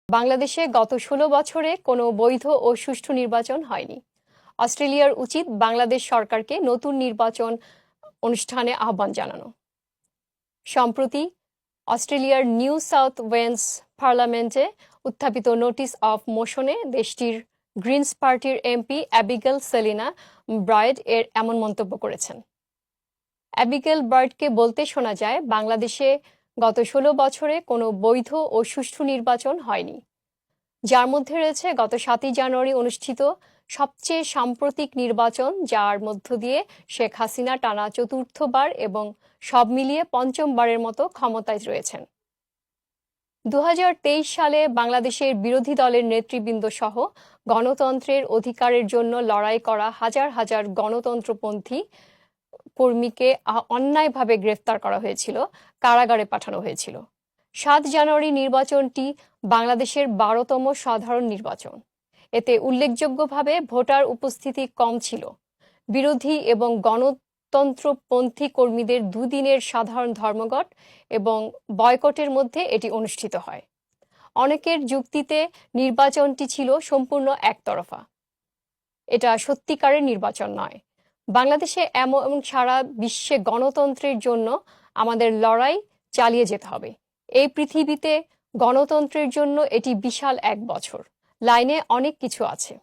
বাংলাদেশে গত ১৬ বছরে কোনো বৈধ ও সুষ্ঠু নির্বাচন হয়নি। অস্ট্রেলিয়ার উচিত বাংলাদেশ সরকারকে নতুন নির্বাচন অনুষ্ঠানে আহ্বান জানানো। সম্প্রতি অস্ট্রেলিয়ার নিউ সাউথ ওয়েলস পার্লামেন্টে উত্থাপিত নোটিস অফ মোশনে দেশটির গ্রিনস পার্টির এমপি অ্যাবিগেল সেলিনা ব্রায়েড এর এমন মন্তব্য করেছেন। অ্যাবিগেল ব্রায়েডকে বলতে শোনা যায়, বাংলাদেশে গত ১৬ বছরে কোনো বৈধ ও সুষ্ঠু নির্বাচন হয়নি, যার মধ্যে রয়েছে গত ৭ই জানুয়ারি অনুষ্ঠিত সবচেয়ে সাম্প্রতিক নির্বাচন, যার মধ্য দিয়ে শেখ হাসিনা টানা চতুর্থবার এবং সব মিলিয়ে পঞ্চমবারের মতো ক্ষমতায় রয়েছেন। ২০২৩ সালে বাংলাদেশের বিরোধী দলের নেতৃবৃন্দ সহ গণতন্ত্রের অধিকারের জন্য লড়াই করা হাজার হাজার গণতন্ত্রপন্থী কর্মীকে অন্যায়ভাবে গ্রেফতার করা হয়েছিল, কারাগারে পাঠানো হয়েছিল। ৭ জানুয়ারি নির্বাচনটি বাংলাদেশের ১২তম সাধারণ নির্বাচন। এতে উল্লেখযোগ্যভাবে ভোটার উপস্থিতি কম ছিল। বিরোধী এবং গণতন্ত্রপন্থী কর্মীদের দুদিনের সাধারণ ধর্মঘট এবং বয়কটের মধ্যে এটি অনুষ্ঠিত হয়। অনেকের যুক্তিতে নির্বাচনটি ছিল সম্পূর্ণ একতরফা। এটা সত্যিকারের নির্বাচন নয়। বাংলাদেশে এবং সারা বিশ্বে গণতন্ত্রের জন্য আমাদের লড়াই চালিয়ে যেতে হবে। এই পৃথিবীতে গণতন্ত্রের জন্য এটি বিশাল এক বছর। লাইনে অনেক কিছু আছে।